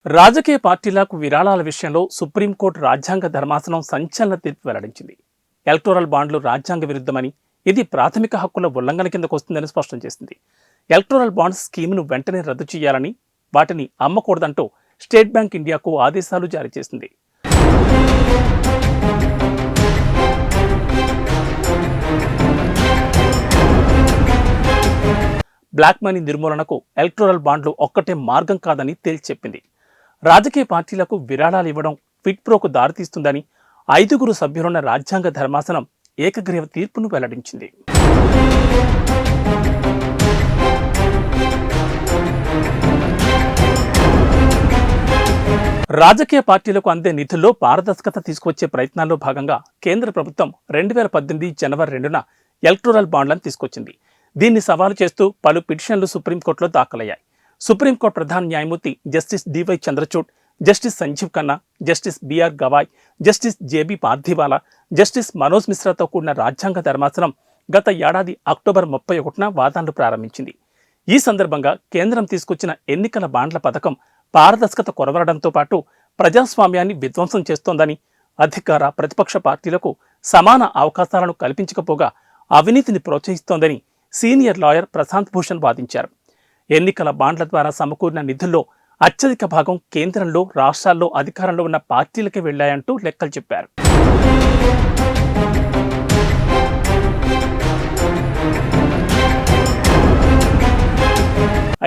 రాజకీయ పార్టీలకు విరాళాల విషయంలో సుప్రీంకోర్టు రాజ్యాంగ ధర్మాసనం సంచలన తీర్పు వెల్లడించింది. ఎలక్టోరల్ బాండ్లు రాజ్యాంగ విరుద్ధమని, ఇది ప్రాథమిక హక్కుల ఉల్లంఘన కిందకు వస్తుందని స్పష్టం చేసింది. ఎలక్టోరల్ బాండ్స్ స్కీమ్ను వెంటనే రద్దు చేయాలని, వాటిని అమ్మకూడదంటూ స్టేట్ బ్యాంక్ ఇండియాకు ఆదేశాలు జారీ చేసింది. బ్లాక్ మనీ నిర్మూలనకు ఎలక్టోరల్ బాండ్లు ఒక్కటే మార్గం కాదని తేల్చెప్పింది. రాజకీయ పార్టీలకు విరాళాలు ఇవ్వడం క్విడ్ ప్రోకు దారితీస్తుందని 5 సభ్యులున్న రాజ్యాంగ ధర్మాసనం ఏకగ్రీవ తీర్పును వెల్లడించింది. రాజకీయ పార్టీలకు అందే నిధుల్లో పారదర్శకత తీసుకొచ్చే ప్రయత్నాల్లో భాగంగా కేంద్ర ప్రభుత్వం 2018 జనవరి 2న ఎలక్టోరల్ బాండ్లను తీసుకొచ్చింది. దీన్ని సవాలు చేస్తూ పలు పిటిషన్లు సుప్రీంకోర్టులో దాఖలయ్యాయి. సుప్రీంకోర్టు ప్రధాన న్యాయమూర్తి justice DY Chandrachud, justice Sanjiv Khanna, justice BR Gavai, justice JB Pardiwala, justice Manoj మిశ్రాతో కూడిన రాజ్యాంగ ధర్మాసనం గత ఏడాది అక్టోబర్ 31న వాదనలు ప్రారంభించింది. ఈ సందర్భంగా కేంద్రం తీసుకొచ్చిన ఎన్నికల బాండ్ల పథకం పారదర్శకత కొరవడంతో పాటు ప్రజాస్వామ్యాన్ని విధ్వంసం చేస్తోందని, అధికార ప్రతిపక్ష పార్టీలకు సమాన అవకాశాలను కల్పించకపోగా అవినీతిని ప్రోత్సహిస్తోందని సీనియర్ లాయర్ ప్రశాంత్ భూషణ్ వాదించారు. ఎన్నికల బాండ్ల ద్వారా సమకూరిన నిధుల్లో అత్యధిక భాగం కేంద్రంలో, రాష్ట్రాల్లో అధికారంలో ఉన్న పార్టీలకే వెళ్లాయంటూ లెక్కలు చెప్పారు.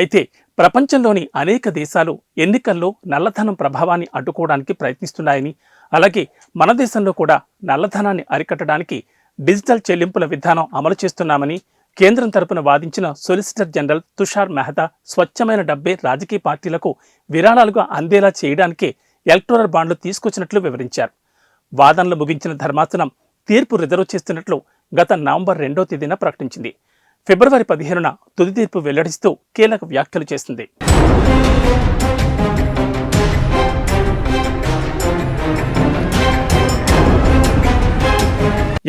అయితే ప్రపంచంలోని అనేక దేశాలు ఎన్నికల్లో నల్లధనం ప్రభావాన్ని అడ్డుకోవడానికి ప్రయత్నిస్తున్నాయని, అలాగే మన దేశంలో కూడా నల్లధనాన్ని అరికట్టడానికి డిజిటల్ చెల్లింపుల విధానం అమలు చేస్తున్నామని కేంద్రం తరపున వాదించిన సొలిసిటర్ జనరల్ తుషార్ మెహతా స్వచ్ఛమైన డబ్బే రాజకీయ పార్టీలకు విరాళాలుగా అందేలా చేయడానికే ఎలక్టోరల్ బాండ్లు తీసుకొచ్చినట్లు వివరించారు. వాదనలు ముగించిన ధర్మాసనం తీర్పు రిజర్వ్ చేస్తున్నట్లు గత నవంబర్ 2వ తేదీన ప్రకటించింది. ఫిబ్రవరి 15న తుది తీర్పు వెల్లడిస్తూ కీలక వ్యాఖ్యలు చేసింది.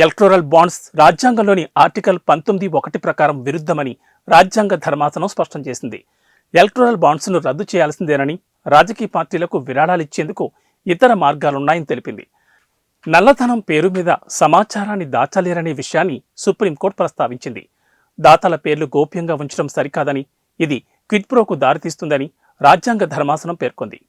ఎలక్టోరల్ బాండ్స్ రాజ్యాంగంలోని ఆర్టికల్ 19(1) ప్రకారం విరుద్ధమని రాజ్యాంగ ధర్మాసనం స్పష్టం చేసింది. ఎలక్టోరల్ బాండ్స్ను రద్దు చేయాల్సిందేనని, రాజకీయ పార్టీలకు విరాళాలిచ్చేందుకు ఇతర మార్గాలున్నాయని తెలిపింది. నల్లధనం పేరు మీద సమాచారాన్ని దాచలేరనే విషయాన్ని సుప్రీంకోర్టు ప్రస్తావించింది. దాతల పేర్లు గోప్యంగా ఉంచడం సరికాదని, ఇది క్విడ్ ప్రోకు దారితీస్తుందని రాజ్యాంగ ధర్మాసనం పేర్కొంది.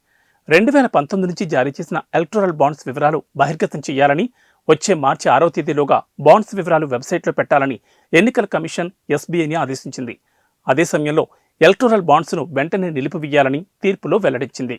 2019 నుంచి జారీ చేసిన ఎలక్టోరల్ బాండ్స్ వివరాలు బహిర్గతం చేయాలని, వచ్చే మార్చి 6వ తేదీలోగా బాండ్స్ వివరాలు వెబ్సైట్లో పెట్టాలని ఎన్నికల కమిషన్ ఎస్బీఐని ఆదేశించింది. అదే సమయంలో ఎలక్టోరల్ బాండ్స్ను వెంటనే నిలిపివేయాలని తీర్పులో వెల్లడించింది.